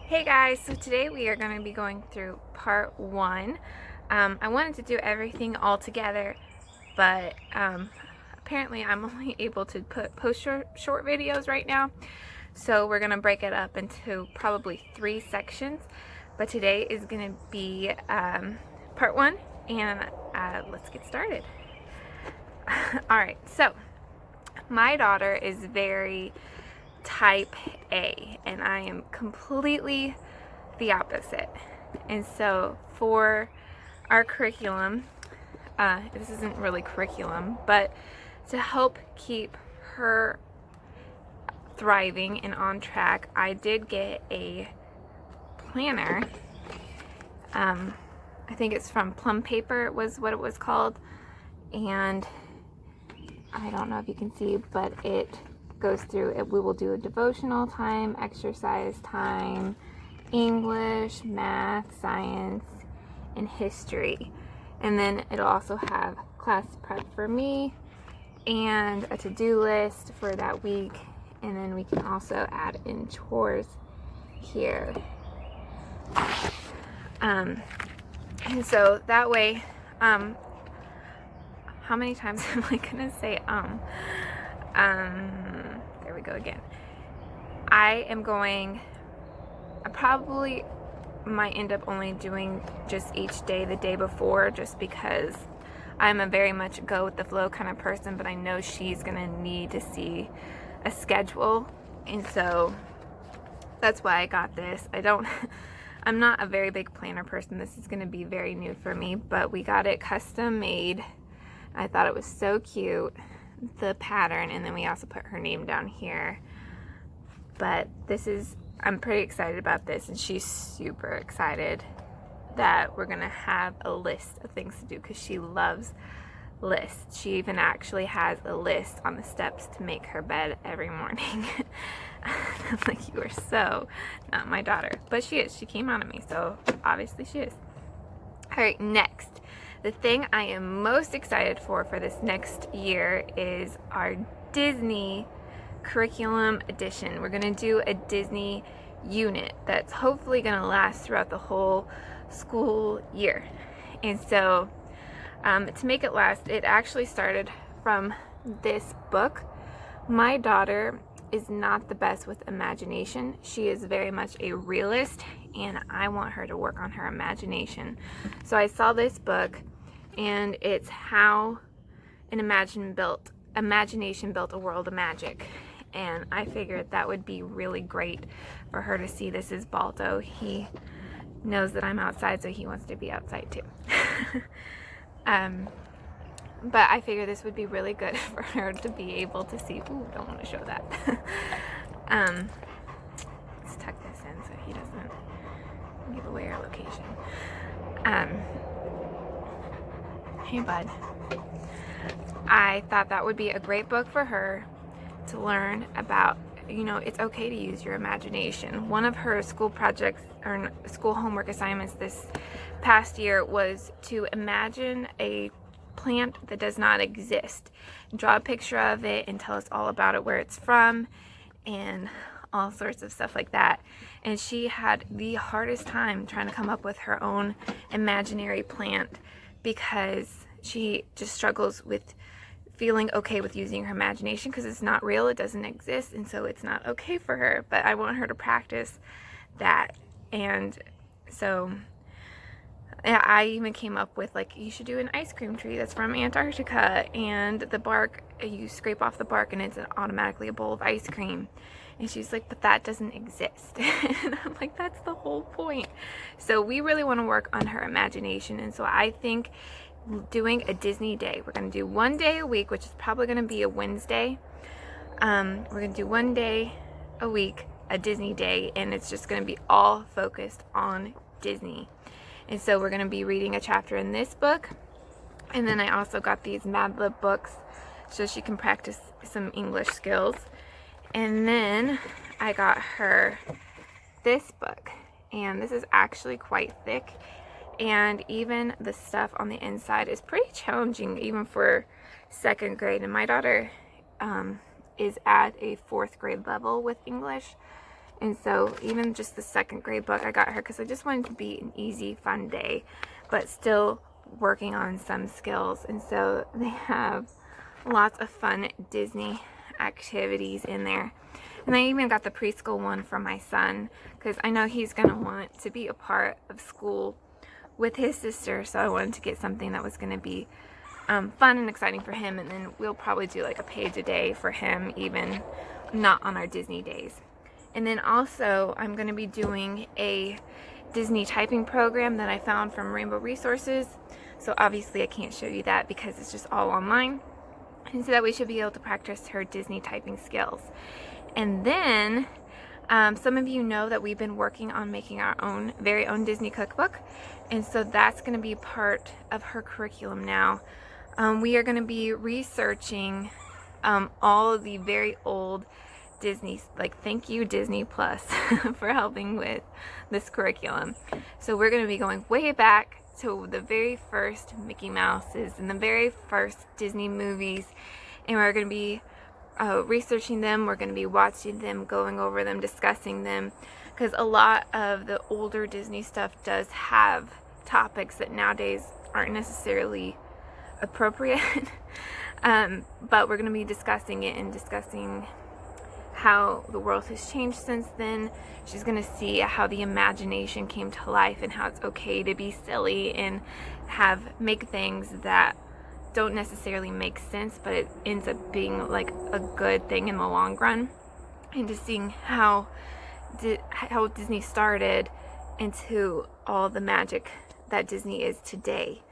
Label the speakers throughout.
Speaker 1: Hey guys, so today we are going to be going through part one. I wanted to do everything all together, but apparently I'm only able to post short videos right now. So we're going to break it up into probably 3 sections. But today is going to be part one, and let's get started. Alright, so my daughter is very type A, and I am completely the opposite. And so for our curriculum, this isn't really curriculum, but to help keep her thriving and on track, I did get a planner. I think it's from Plum Paper was what it was called, and I don't know if you can see, but it goes through it. We will do a devotional time, exercise time, English, math, science, and history. And then it'll also have class prep for me and a to-do list for that week. And then we can also add in chores here. And so that way, how many times am I gonna say there we go again. I probably might end up only doing just each day the day before, just because I'm a very much go with the flow kind of person, but I know she's gonna need to see a schedule, and so that's why I got this. I'm not a very big planner person. This is gonna be very new for me, but we got it custom made. I thought it was so cute, the pattern, and then we also put her name down here. But I'm pretty excited about this, and she's super excited that we're gonna have a list of things to do, because she loves lists. She even actually has a list on the steps to make her bed every morning. I'm like, you are so not my daughter, but she is. She came out of me, so obviously she is. All right, next. The thing I am most excited for this next year is our Disney curriculum edition. We're going to do a Disney unit that's hopefully going to last throughout the whole school year. And so to make it last, it actually started from this book. My daughter is not the best with imagination. She is very much a realist, and I want her to work on her imagination. So I saw this book, and it's How an Imagination Built a World of Magic. And I figured that would be really great for her to see. This is Balto. He knows that I'm outside, so he wants to be outside too. But I figure this would be really good for her to be able to see. Ooh, don't want to show that. Let's tuck this in so he doesn't give away our location. Hey, bud. I thought that would be a great book for her to learn about, it's okay to use your imagination. One of her school projects or school homework assignments this past year was to imagine a plant that does not exist. Draw a picture of it and tell us all about it, where it's from, and all sorts of stuff like that. And she had the hardest time trying to come up with her own imaginary plant, because she just struggles with feeling okay with using her imagination, because it's not real, it doesn't exist, and so it's not okay for her. But I want her to practice that. And so I even came up with, like, you should do an ice cream tree that's from Antarctica, and the bark, you scrape off the bark and it's automatically a bowl of ice cream. And she's like, but that doesn't exist. And I'm like, that's the whole point. So we really want to work on her imagination. And so I think doing a Disney day, we're going to do one day a week, which is probably going to be a Wednesday. We're going to do one day a week, a Disney day, and it's just going to be all focused on Disney. And so we're going to be reading a chapter in this book, and then I also got these Mad Lib books so she can practice some English skills. And then I got her this book, and this is actually quite thick, and even the stuff on the inside is pretty challenging even for 2nd grade. And my daughter is at a 4th grade level with English, And so even just the second grade book I got her because I just wanted it to be an easy, fun day, but still working on some skills. And so they have lots of fun Disney activities in there. And I even got the preschool one for my son because I know he's going to want to be a part of school with his sister. So I wanted to get something that was going to be fun and exciting for him. And then we'll probably do like a page a day for him, even not on our Disney days. And then also I'm going to be doing a Disney typing program that I found from Rainbow Resources. So obviously I can't show you that because it's just all online. And so that we should be able to practice her Disney typing skills. And then some of you know that we've been working on making our very own Disney cookbook. And so that's going to be part of her curriculum now. We are going to be researching all of the very old Disney, like thank you Disney Plus for helping with this curriculum. So we're going to be going way back to the very first Mickey Mouses and the very first Disney movies, and we're going to be researching them. We're going to be watching them, going over them, discussing them, because a lot of the older Disney stuff does have topics that nowadays aren't necessarily appropriate. But we're going to be discussing it and discussing how the world has changed since then. She's going to see how the imagination came to life and how it's okay to be silly and make things that don't necessarily make sense, but it ends up being like a good thing in the long run. And just seeing how Disney started into all the magic that Disney is today.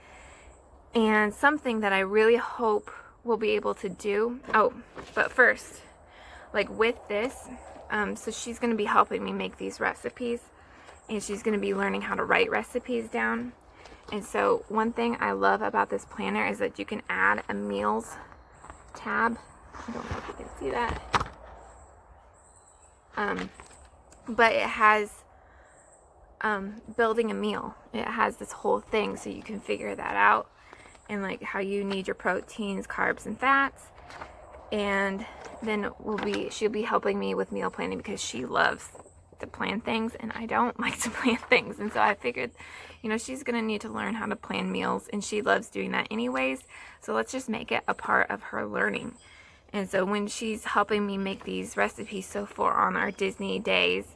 Speaker 1: And something that I really hope we'll be able to do. Oh, but first, like with this, so she's going to be helping me make these recipes, and she's going to be learning how to write recipes down. And so one thing I love about this planner is that you can add a meals tab. I don't know if you can see that. But it has building a meal. It has this whole thing so you can figure that out, and like how you need your proteins, carbs, and fats. And then she'll be helping me with meal planning because she loves to plan things and I don't like to plan things. And so I figured, she's going to need to learn how to plan meals, and she loves doing that anyways. So let's just make it a part of her learning. And so when she's helping me make these recipes, so for on our Disney days,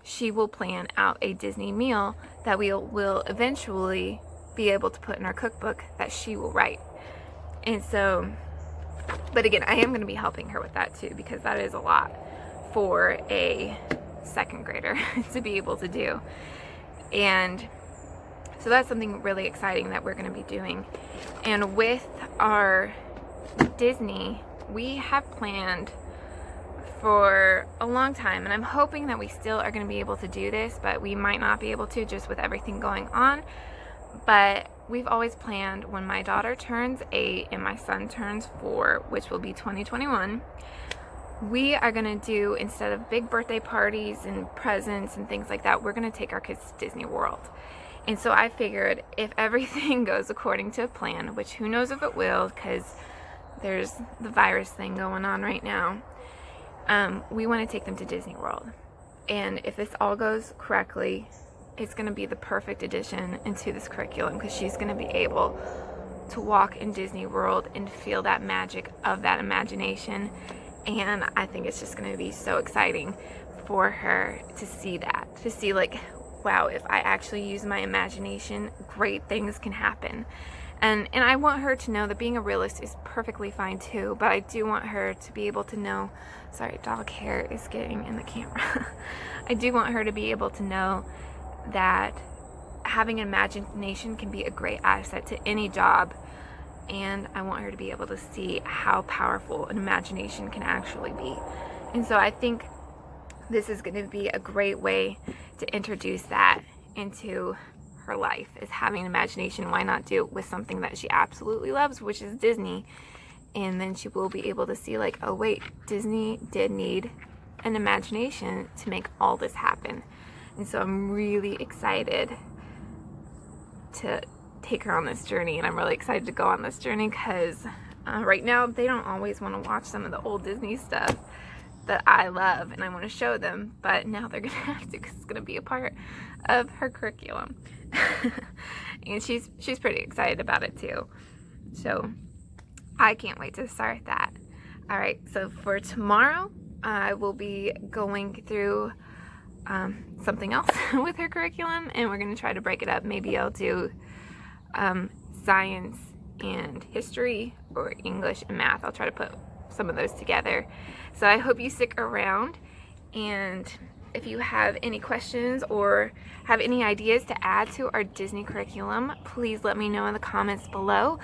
Speaker 1: she will plan out a Disney meal that we will eventually be able to put in our cookbook that she will write. And so, but again, I am going to be helping her with that too, because that is a lot for a second grader to be able to do. And so that's something really exciting that we're going to be doing. And with our Disney, we have planned for a long time, and I'm hoping that we still are going to be able to do this, but we might not be able to just with everything going on. But we've always planned when my daughter turns 8 and my son turns 4, which will be 2021, we are going to do, instead of big birthday parties and presents and things like that, we're going to take our kids to Disney World. And so I figured if everything goes according to plan, which who knows if it will, because there's the virus thing going on right now, we want to take them to Disney World. And if this all goes correctly, it's going to be the perfect addition into this curriculum, because she's going to be able to walk in Disney World and feel that magic of that imagination. And I think it's just going to be so exciting for her to see that, to see like, wow, if I actually use my imagination, great things can happen. And I want her to know that being a realist is perfectly fine too, but I do want her to be able to know, sorry, dog hair is getting in the camera. I do want her to be able to know that having an imagination can be a great asset to any job. And I want her to be able to see how powerful an imagination can actually be. And so I think this is going to be a great way to introduce that into her life, is having an imagination. Why not do it with something that she absolutely loves, which is Disney? And then she will be able to see like, oh wait, Disney did need an imagination to make all this happen. And so I'm really excited to take her on this journey, and I'm really excited to go on this journey because right now they don't always want to watch some of the old Disney stuff. that I love and I want to show them, but now they're gonna have to because it's gonna be a part of her curriculum. And she's pretty excited about it too. So I can't wait to start that. All right, so for tomorrow, I will be going through something else with her curriculum, and we're going to try to break it up. Maybe I'll do science and history, or English and math. I'll try to put some of those together. So I hope you stick around, and if you have any questions or have any ideas to add to our Disney curriculum, please let me know in the comments below.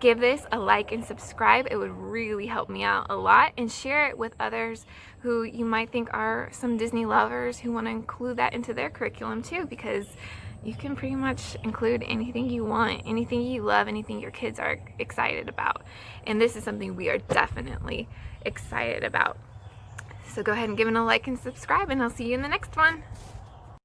Speaker 1: Give this a like and subscribe. It would really help me out a lot, and share it with others who you might think are some Disney lovers who want to include that into their curriculum too, because you can pretty much include anything you want, anything you love, anything your kids are excited about. And this is something we are definitely excited about. So go ahead and give it a like and subscribe, and I'll see you in the next one.